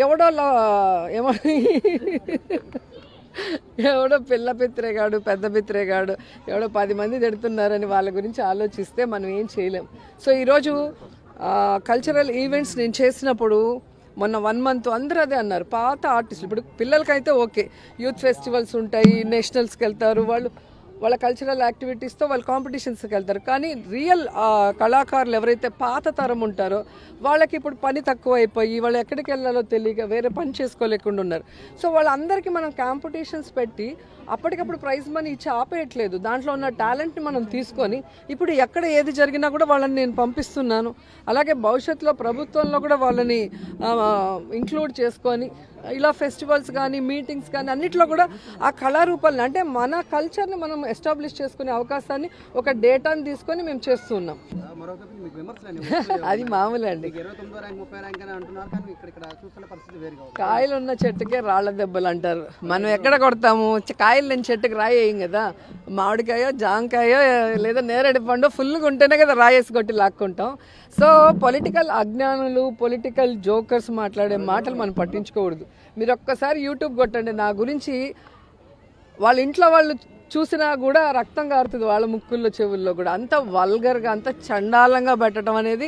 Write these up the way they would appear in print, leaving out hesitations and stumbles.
ఎవడో ఏమో ఎవడో పిల్ల పిత్రేగాడు పెద్ద పిత్రేగాడు ఎవడో 10 మంది తిడుతున్నారని వాళ్ళ గురించి ఆలోచిస్తే మనం ఏం చేయలేం. సో ఈరోజు కల్చరల్ ఈవెంట్స్ నేను చేసినప్పుడు మొన్న 1 మంత్ అందరూ అదే అన్నారు, పాత ఆర్టిస్టులు. ఇప్పుడు పిల్లలకైతే ఓకే, యూత్ ఫెస్టివల్స్ ఉంటాయి, నేషనల్స్కి వెళ్తారు, వాళ్ళ కల్చరల్ యాక్టివిటీస్తో వాళ్ళు కాంపిటీషన్స్కి వెళ్తారు. కానీ రియల్ కళాకారులు ఎవరైతే పాత తరం ఉంటారో వాళ్ళకి ఇప్పుడు పని తక్కువ అయిపోయి వాళ్ళు ఎక్కడికి వెళ్ళాలో తెలియక వేరే పని చేసుకోలేకుండా ఉన్నారు. సో వాళ్ళందరికీ మనం కాంపిటీషన్స్ పెట్టి అప్పటికప్పుడు ప్రైజ్ మనీ ఇచ్చి ఆపేయట్లేదు. దాంట్లో ఉన్న టాలెంట్ని మనం తీసుకొని ఇప్పుడు ఎక్కడ ఏది జరిగినా కూడా వాళ్ళని నేను పంపిస్తున్నాను. అలాగే భవిష్యత్తులో ప్రభుత్వంలో కూడా వాళ్ళని ఇంక్లూడ్ చేసుకొని ఇలా ఫెస్టివల్స్ కానీ మీటింగ్స్ కానీ అన్నిట్లో కూడా ఆ కళారూపాలని అంటే మన కల్చర్ని మనం ఎస్టాబ్లిష్ చేసుకునే అవకాశాన్ని ఒక డేటాని తీసుకొని మేము చేస్తూ ఉన్నాం. అది మామూలు అండి. కాయలు ఉన్న చెట్టుకే రాళ్ల దెబ్బలు అంటారు. మనం ఎక్కడ కొడతాము? కాయలు లేని చెట్టుకి రాయేయం కదా. మామిడికాయ, జాంకాయ లేదా నేరేడు పండు ఫుల్గా ఉంటేనే కదా రాయేసి కొట్టి లాక్కుంటాం. సో పొలిటికల్ అజ్ఞానులు, పొలిటికల్ జోకర్స్ మాట్లాడే మాటలు మనం పట్టించుకోకూడదు. మీరు ఒక్కసారి యూట్యూబ్ కొట్టండి, నా గురించి వాళ్ళ ఇంట్లో వాళ్ళు చూసినా కూడా రక్తం కారుతుంది వాళ్ళ ముక్కుల్లో చెవుల్లో కూడా. అంత వల్గర్గా అంత చండాలంగా పెట్టడం అనేది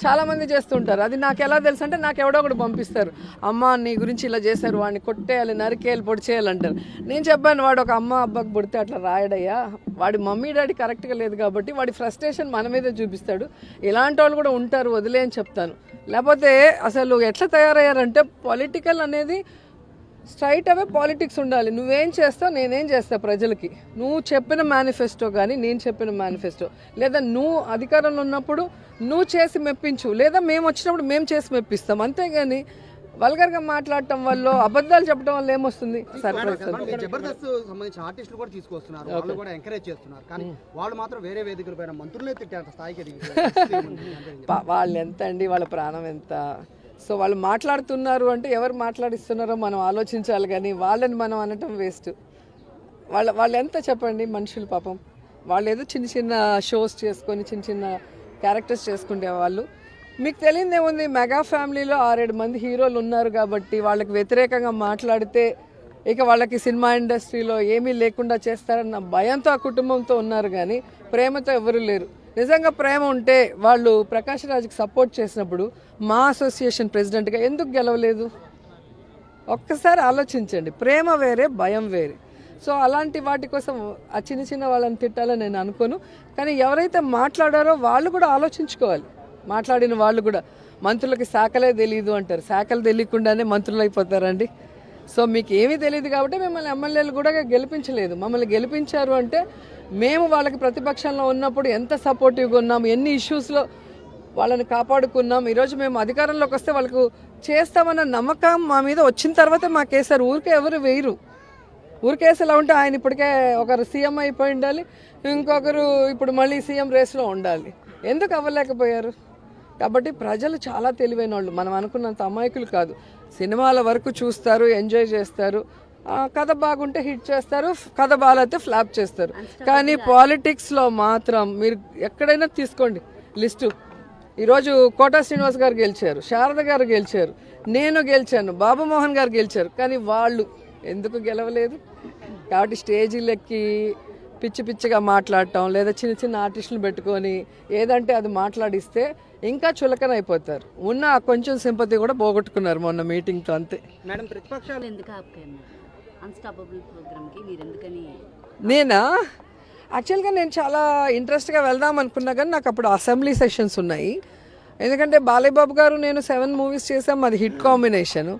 చాలామంది చేస్తుంటారు. అది నాకు ఎలా తెలుసు అంటే నాకు ఎవడో ఒకటి పంపిస్తారు, అమ్మ నీ గురించి ఇలా చేశారు, వాడిని కొట్టేయాలి, నరికేయాలి, పొడి చేయాలంటారు. నేను చెప్పాను, వాడు ఒక అమ్మ అబ్బాకి పుడితే అట్లా రాయడయ్యా, వాడి మమ్మీ డాడీ కరెక్ట్గా లేదు కాబట్టి వాడి ఫ్రస్ట్రేషన్ మన మీదే చూపిస్తాడు. ఇలాంటి వాళ్ళు కూడా ఉంటారు, వదిలే అని చెప్తాను. లేకపోతే అసలు ఎట్లా తయారయ్యారంటే పొలిటికల్ అనేది స్ట్రైట్ అవే పాలిటిక్స్ ఉండాలి. నువ్వేం చేస్తావు, నేనేం చేస్తా ప్రజలకి, నువ్వు చెప్పిన మేనిఫెస్టో కానీ నేను చెప్పిన మేనిఫెస్టో, లేదా నువ్వు అధికారంలో ఉన్నప్పుడు నువ్వు చేసి మెప్పించు, లేదా మేము వచ్చినప్పుడు మేము చేసి మెప్పిస్తాం. అంతేగాని వల్గర్గా మాట్లాడటం వల్ల, అబద్ధాలు చెప్పడం వల్ల ఏమొస్తుంది? జబర్దస్త్ సంబంధించిన ఆర్టిస్టులు కూడా తీసుకొస్తున్నారు, వాళ్ళు కూడా ఎంకరేజ్ చేస్తున్నారు. కానీ వాళ్ళు మాత్రం వేరే వేదికల పైన మంత్రులే తిట్టారు స్థాయికి. వాళ్ళు ఎంత అండి, వాళ్ళ ప్రాణం ఎంత? సో వాళ్ళు మాట్లాడుతున్నారు అంటే ఎవరు మాట్లాడిస్తున్నారో మనం ఆలోచించాలి, కానీ వాళ్ళని మనం అనటం వేస్ట్. వాళ్ళు ఎంత చెప్పండి మనుషులు పాపం. వాళ్ళు ఏదో చిన్న చిన్న షోస్ చేసుకొని చిన్న చిన్న క్యారెక్టర్స్ చేసుకుంటే వాళ్ళు. మీకు తెలియదేముంది, మెగా ఫ్యామిలీలో 6-7 మంది హీరోలు ఉన్నారు కాబట్టి వాళ్ళకి వ్యతిరేకంగా మాట్లాడితే ఇక వాళ్ళకి సినిమా ఇండస్ట్రీలో ఏమీ లేకుండా చేస్తారన్న భయంతో ఆ కుటుంబంతో ఉన్నారు, కానీ ప్రేమతో ఎవరు లేరు. నిజంగా ప్రేమ ఉంటే వాళ్ళు ప్రకాష్ రాజ్కి సపోర్ట్ చేసినప్పుడు మా అసోసియేషన్ ప్రెసిడెంట్గా ఎందుకు గెలవలేదు? ఒక్కసారి ఆలోచించండి. ప్రేమ వేరే, భయం వేరే. సో అలాంటి వాటి కోసం ఆ చిన్న చిన్న వాళ్ళని తిట్టాలని నేను అనుకోను. కానీ ఎవరైతే మాట్లాడారో వాళ్ళు కూడా ఆలోచించుకోవాలి. మాట్లాడిన వాళ్ళు కూడా, మంత్రులకి శాఖలే తెలియదు అంటారు, శాఖలు తెలియకుండానే మంత్రులు అయిపోతారండి. సో మీకు ఏమీ తెలియదు కాబట్టి మిమ్మల్ని ఎమ్మెల్యేలు కూడా గెలిపించలేదు. మమ్మల్ని గెలిపించారు అంటే మేము వాళ్ళకి ప్రతిపక్షంలో ఉన్నప్పుడు ఎంత సపోర్టివ్గా ఉన్నాము, ఎన్ని ఇష్యూస్లో వాళ్ళని కాపాడుకున్నాం. ఈరోజు మేము అధికారంలోకి వస్తే వాళ్ళకు చేస్తామన్న నమ్మకం మా మీద వచ్చిన తర్వాత మాకేసారు. ఊరికే ఎవరు వేయరు. ఊరికేసి ఎలా ఉంటే ఆయన ఇప్పటికే ఒకరు సీఎం అయిపోయి ఉండాలి, ఇంకొకరు ఇప్పుడు మళ్ళీ సీఎం రేస్లో ఉండాలి. ఎందుకు అవ్వలేకపోయారు? కాబట్టి ప్రజలు చాలా తెలివైన వాళ్ళు, మనం అనుకున్నంత అమాయకులు కాదు. సినిమాల వరకు చూస్తారు, ఎంజాయ్ చేస్తారు, కథ బాగుంటే హిట్ చేస్తారు, కథ బాగాలైతే ఫ్లాప్ చేస్తారు. కానీ పాలిటిక్స్లో మాత్రం మీరు ఎక్కడైనా తీసుకోండి లిస్టు. ఈరోజు కోటా శ్రీనివాస్ గారు గెలిచారు, శారద గారు గెలిచారు, నేను గెలిచాను, బాబు మోహన్ గారు గెలిచారు, కానీ వాళ్ళు ఎందుకు గెలవలేదు? కాబట్టి స్టేజీలెక్కి పిచ్చి పిచ్చిగా మాట్లాడటం, లేదా చిన్న చిన్న ఆర్టిస్టులు పెట్టుకొని ఏదంటే అది మాట్లాడిస్తే ఇంకా చులకన అయిపోతారు. ఉన్న కొంచెం సింపతి కూడా పోగొట్టుకున్నారు మొన్న మీటింగ్తో, అంతే. మేడం, ప్రతిపక్షాలు ఎందుకు అన్స్టాపబుల్ ప్రోగ్రామ్కి మీరు ఎందుకని? నేనా యాక్చువల్గా నేను చాలా ఇంట్రెస్ట్గా వెళ్దాం అనుకున్నా, కానీ నాకు అప్పుడు అసెంబ్లీ సెషన్స్ ఉన్నాయి. ఎందుకంటే బాలయ్యబాబు గారు నేను 7 మూవీస్ చేసాం, అది హిట్ కాంబినేషను.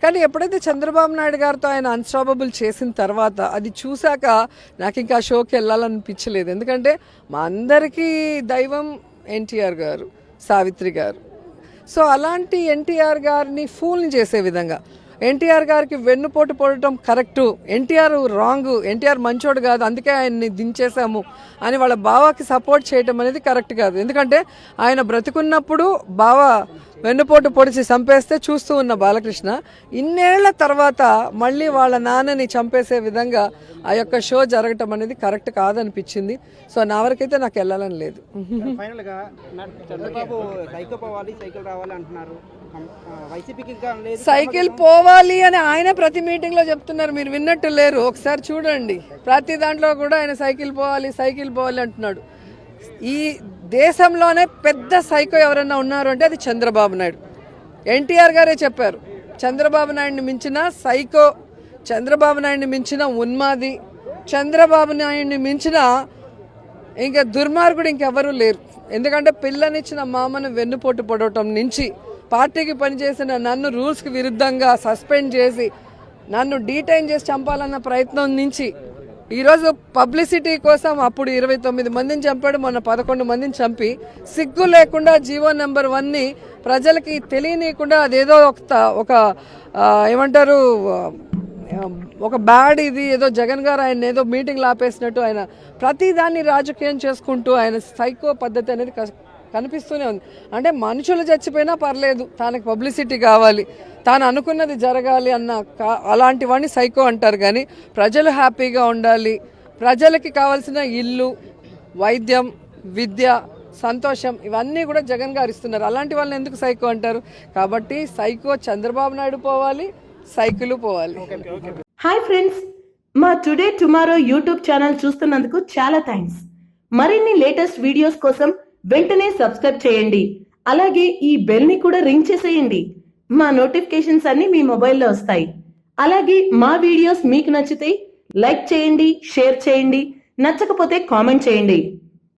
కానీ ఎప్పుడైతే చంద్రబాబు నాయుడు గారితో ఆయన అన్స్టాపబుల్ చేసిన తర్వాత అది చూశాక నాకు ఇంకా ఆ షోకి వెళ్ళాలనిపించలేదు. ఎందుకంటే మా అందరికీ దైవం ఎన్టీఆర్ గారు, సావిత్రి గారు. సో అలాంటి ఎన్టీఆర్ గారిని ఫూల్ని చేసే విధంగా ఎన్టీఆర్ గారికి వెన్నుపోటు పొడటం కరెక్టు, ఎన్టీఆర్ రాంగ్, ఎన్టీఆర్ మంచోడు కాదు అందుకే ఆయన్ని దించేశాము అని వాళ్ళ బావకి సపోర్ట్ చేయటం అనేది కరెక్ట్ కాదు. ఎందుకంటే ఆయన బ్రతికున్నప్పుడు బావ వెన్నుపోటు పొడిచి చంపేస్తే చూస్తూ ఉన్న బాలకృష్ణ ఇన్నేళ్ల తర్వాత మళ్ళీ వాళ్ళ నాన్నని చంపేసే విధంగా ఆ యొక్క షో జరగటం అనేది కరెక్ట్ కాదనిపించింది. సో నా వరకైతే నాకు వెళ్ళాలని లేదు. ఫైనల్గా చంద్రబాబు సైకిల్ పోవాలి, సైకిల్ రావాలి అంటున్నారు. వైసీపీకి ఇంకా లేదు. సైకిల్ పోవాలి అని ఆయన ప్రతి మీటింగ్ లో చెప్తున్నారు, మీరు విన్నట్టు లేరు. ఒకసారి చూడండి, ప్రతి దాంట్లో కూడా ఆయన సైకిల్ పోవాలి అంటున్నాడు. ఈ దేశంలోనే పెద్ద సైకో ఎవరన్నా ఉన్నారు అంటే అది చంద్రబాబు నాయుడు. ఎన్టీఆర్ గారే చెప్పారు, చంద్రబాబు నాయుడిని మించిన సైకో, చంద్రబాబు నాయుడిని మించిన ఉన్మాది, చంద్రబాబు నాయుడిని మించిన ఇంకా దుర్మార్గుడు ఇంకెవరూ లేరు. ఎందుకంటే పిల్లనిచ్చిన మామను వెన్నుపోటు పొడవటం నుంచి, పార్టీకి పనిచేసిన నన్ను రూల్స్కి విరుద్ధంగా సస్పెండ్ చేసి నన్ను డీటైన్ చేసి చంపాలన్న ప్రయత్నం నుంచి, ఈరోజు పబ్లిసిటీ కోసం అప్పుడు 29 మందిని చంపాడు, మొన్న 11 మందిని చంపి సిగ్గు లేకుండా జీవో నెంబర్ 1ని ప్రజలకి తెలియనీయకుండా అదేదో ఒక ఏమంటారు ఒక బ్యాడ్ ఇది ఏదో జగన్ గారు ఆయన ఏదో మీటింగ్లు ఆపేసినట్టు ఆయన ప్రతిదాన్ని రాజకీయం చేసుకుంటూ ఆయన సైకో పద్ధతి అనేది కనిపిస్తూనే ఉంది. అంటే మనుషులు చచ్చిపోయినా పర్లేదు, తనకు పబ్లిసిటీ కావాలి, తాను అనుకున్నది జరగాలి అన్న అలాంటి వాడిని సైకో అంటారు. కానీ ప్రజలు హ్యాపీగా ఉండాలి, ప్రజలకి కావాల్సిన ఇల్లు, వైద్యం, విద్య, సంతోషం ఇవన్నీ కూడా జగన్ గారు ఇస్తున్నారు. అలాంటి వాళ్ళని ఎందుకు సైకో అంటారు? కాబట్టి సైకో చంద్రబాబు నాయుడు పోవాలి, సైకిల్ పోవాలి. హాయ్ ఫ్రెండ్స్, మా టుడే టుమారో యూట్యూబ్ ఛానల్ చూస్తున్నందుకు చాలా థ్యాంక్స్. మరిన్ని లేటెస్ట్ వీడియోస్ కోసం వెంటనే సబ్స్క్రైబ్ చేయండి. అలాగే ఈ బెల్ ని కూడా రింగ్ చేసేయండి. మా నోటిఫికేషన్స్ అన్ని మీ మొబైల్లో వస్తాయి. అలాగే మా వీడియోస్ మీకు నచ్చితే లైక్ చేయండి, షేర్ చేయండి, నచ్చకపోతే కామెంట్ చేయండి.